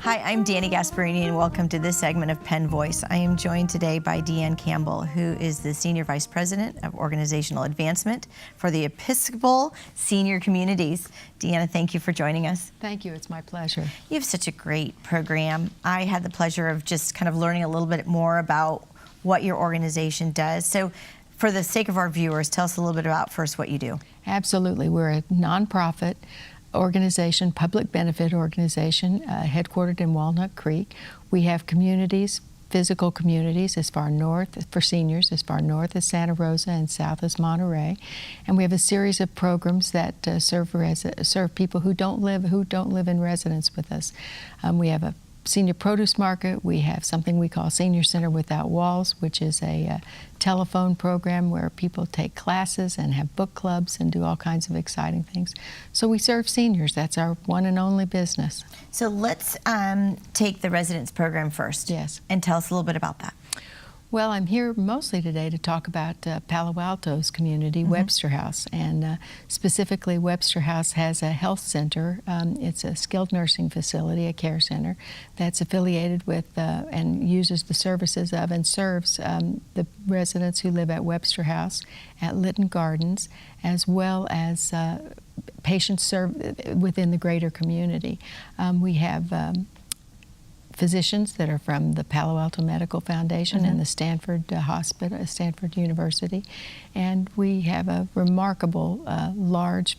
Hi, I'm Dani Gasparini, and welcome to this segment of Penn Voice. I am joined today by Dee Ann Campbell, who is the Senior Vice President of Organizational Advancement for the Episcopal Senior Communities. Dee Ann, thank you for joining us. Thank you. It's my pleasure. You have such a great program. I had the pleasure of just kind of learning a little bit more about what your organization does. So for the sake of our viewers, tell us a little bit about first what you do. Absolutely. We're a nonprofit organization, public benefit organization, headquartered in Walnut Creek. We have communities, physical communities as far north, for seniors, as far north as Santa Rosa and south as Monterey. And we have a series of programs that serve people who don't live in residence with us. We have a senior produce market. We have something we call Senior Center Without Walls, which is a telephone program where people take classes and have book clubs and do all kinds of exciting things. So we serve seniors. That's our one and only business. So let's take the residence program first. Yes. And tell us a little bit about that. Well, I'm here mostly today to talk about Palo Alto's community, Webster House. And specifically, Webster House has a health center. It's a skilled nursing facility, a care center, that's affiliated with and uses the services of and serves the residents who live at Webster House, at Litton Gardens, as well as patients served within the greater community. We have physicians that are from the Palo Alto Medical Foundation and the Stanford Hospital, Stanford University, and we have a remarkable large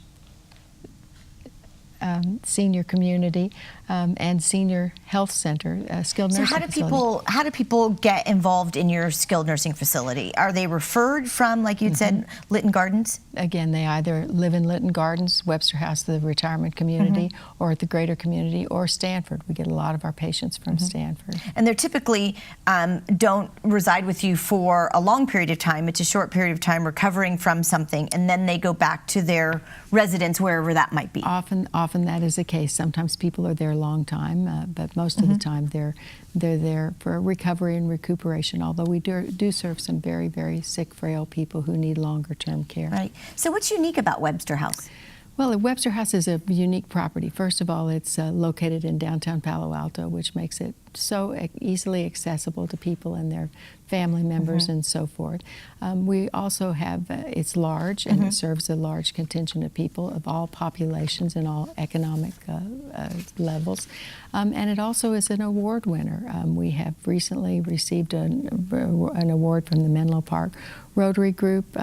senior community and senior health center, skilled nursing facility. So how do people get involved in your skilled nursing facility? Are they referred from, like you'd said, Litton Gardens? Again, they either live in Litton Gardens, Webster House, the retirement community, or at the greater community, or Stanford. We get a lot of our patients from Stanford. And they're typically don't reside with you for a long period of time. It's a short period of time recovering from something, and then they go back to their residence, wherever that might be. Often that is the case. Sometimes people are there a long time, but most of the time they're there for recovery and recuperation, although we do serve some very, very sick, frail people who need longer-term care. Right. So what's unique about Webster House? Well, Webster House is a unique property. First of all, it's located in downtown Palo Alto, which makes it so easily accessible to people and their family members and so forth. We also have, it's large, and it serves a large contingent of people of all populations and all economic levels. And it also is an award winner. We have recently received an award from the Menlo Park Rotary Group.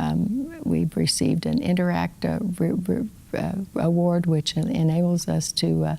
We've received an Interact award, which enables us to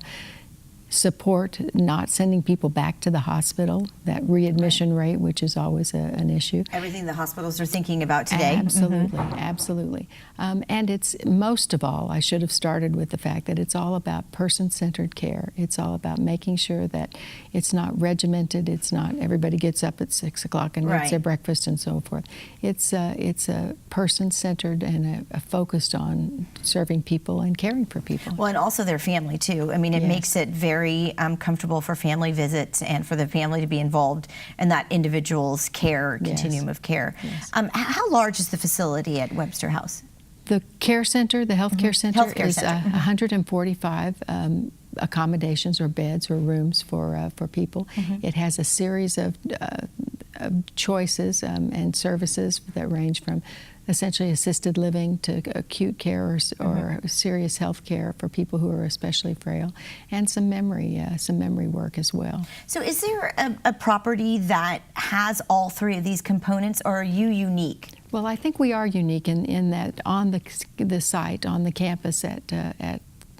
support not sending people back to the hospital, that readmission rate, which is always an issue. Everything the hospitals are thinking about today. Absolutely, absolutely. And it's, most of all, I should have started with the fact that it's all about person-centered care. It's all about making sure that it's not regimented, it's not everybody gets up at 6 o'clock and eats their breakfast and so forth. It's a person-centered and a focused on serving people and caring for people. Well, and also their family, too. I mean, it makes it very comfortable for family visits and for the family to be involved in that individual's care, continuum of care. How large is the facility at Webster House? The care center, the health care center, is 145 accommodations or beds or rooms for people. It has a series of choices and services that range from essentially assisted living to acute care or serious health care for people who are especially frail, and some memory work as well. So is there a property that has all three of these components, or are you unique? Well, I think we are unique in that on the site, on the campus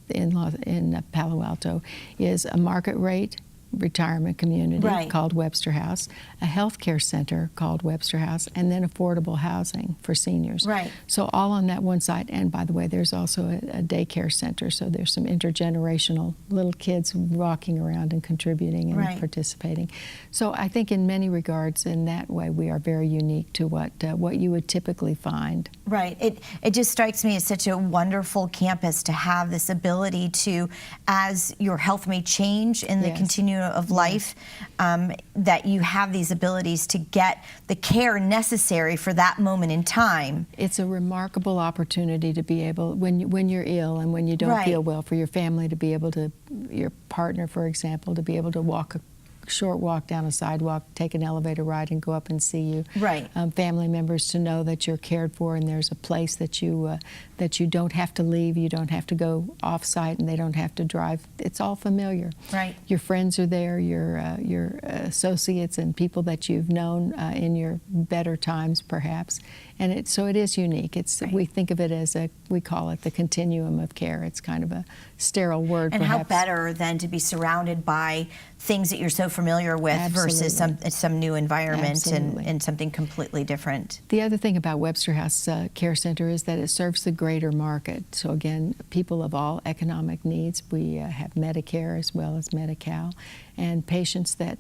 in Palo Alto, is a market rate retirement community called Webster House, a health care center called Webster House, and then affordable housing for seniors. So all on that one site. And by the way, there's also a daycare center, so there's some intergenerational little kids walking around and contributing and participating. So I think in many regards, in that way, we are very unique to what you would typically find. It just strikes me as such a wonderful campus to have this ability to, as your health may change in the continuum continuum of life, that you have these abilities to get the care necessary for that moment in time. It's a remarkable opportunity to be able, when you're ill and when you don't feel well, for your family to be able to, your partner, for example, to be able to walk a short walk down a sidewalk, take an elevator ride, and go up and see you. Right. Family members to know that you're cared for, and there's a place that you don't have to leave, you don't have to go off-site, and they don't have to drive. It's all familiar. Right. Your friends are there, your associates and people that you've known in your better times, perhaps. And so it is unique. We think of it as we call it the continuum of care. It's kind of a sterile word, and perhaps. how better than to be surrounded by things that you're so familiar with versus some new environment and something completely different. The other thing about Webster House Care Center is that it serves the greater market. So again, people of all economic needs. We have Medicare as well as Medi-Cal, and patients that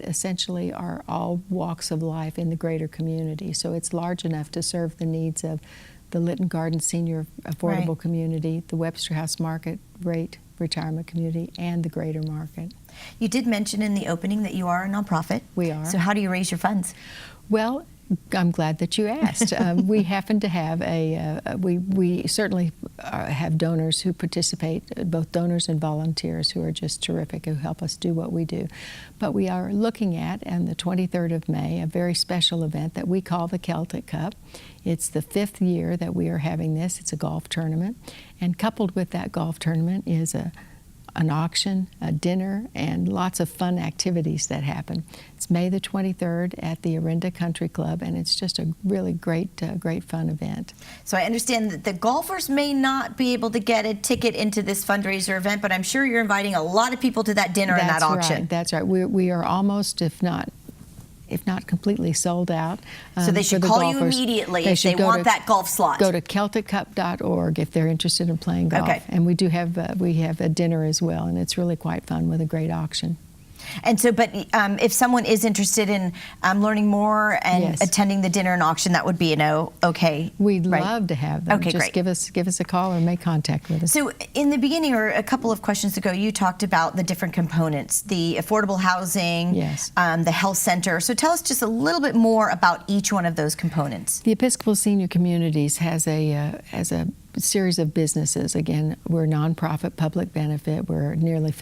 essentially are all walks of life in the greater community. So it's large enough to serve the needs of the Lytton Garden Senior Affordable Community, the Webster House Market Rate Retirement Community, and the greater market. You did mention in the opening that you are a nonprofit. We are. So how do you raise your funds? Well, I'm glad that you asked. We happen to have we certainly have donors who participate, both donors and volunteers who are just terrific, who help us do what we do. But we are looking at, on the 23rd of May, a very special event that we call the Celtic Cup. It's the 5th year that we are having this. It's a golf tournament. And coupled with that golf tournament is an auction, a dinner, and lots of fun activities that happen. It's May the 23rd at the Orinda Country Club, and it's just a really great fun event. So I understand that the golfers may not be able to get a ticket into this fundraiser event, but I'm sure you're inviting a lot of people to that dinner and that auction. That's right. We are almost, if not completely sold out. So they should call you immediately if they want that golf slot. Go to CelticCup.org if they're interested in playing golf. Okay. And we have a dinner as well, and it's really quite fun with a great auction. And so, but if someone is interested in learning more and attending the dinner and auction, that would be okay. We'd love to have them. Okay, Just great. give us a call or make contact with us. So in the beginning, or a couple of questions ago, you talked about the different components, the affordable housing, the health center. So tell us just a little bit more about each one of those components. The Episcopal Senior Communities has a series of businesses. Again, we're nonprofit, public benefit. We're nearly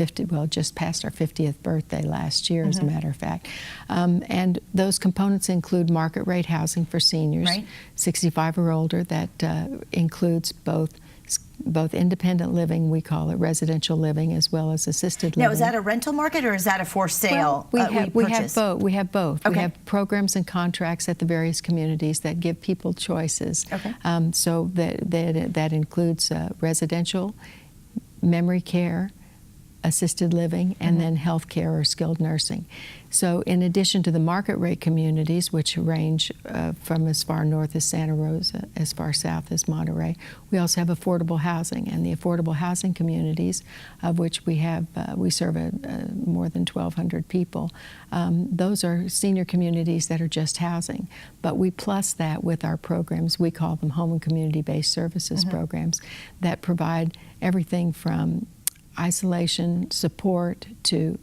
just past our 50th birthday last year, as a matter of fact. And those components include market rate housing for seniors, 65 or older. That includes both independent living, we call it residential living, as well as assisted living. Now, is that a rental market or is that a for sale? Well, we have both. We have both. Okay. We have programs and contracts at the various communities that give people choices. Okay. So that includes residential, memory care, assisted living, and then health care or skilled nursing. So in addition to the market rate communities, which range from as far north as Santa Rosa, as far south as Monterey, we also have affordable housing. And the affordable housing communities, of which we serve more than 1,200 people, those are senior communities that are just housing. But we plus that with our programs. We call them home and community-based services programs that provide everything from isolation support to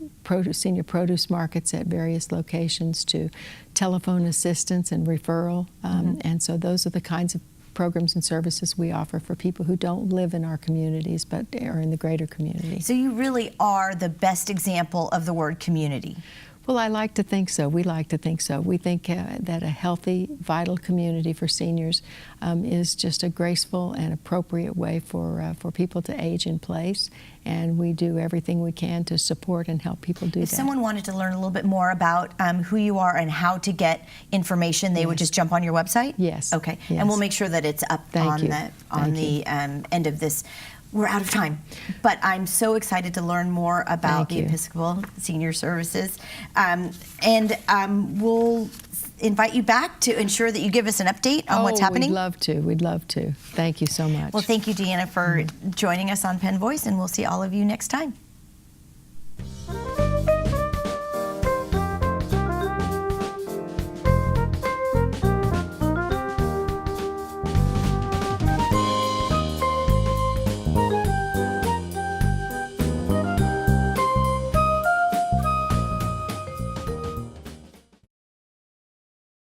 senior produce markets at various locations to telephone assistance and referral. And so those are the kinds of programs and services we offer for people who don't live in our communities but are in the greater community. So you really are the best example of the word community. Well, I like to think so. We like to think so. We think that a healthy, vital community for seniors is just a graceful and appropriate way for people to age in place, and we do everything we can to support and help people do that. If someone wanted to learn a little bit more about who you are and how to get information, they would just jump on your website? Yes. Okay. Yes. And we'll make sure that it's up on the end of this. We're out of time, but I'm so excited to learn more about the Episcopal Senior Services. We'll invite you back to ensure that you give us an update on what's happening. We'd love to. We'd love to. Thank you so much. Well, thank you, Deanna, for joining us on Penn Voice, and we'll see all of you next time.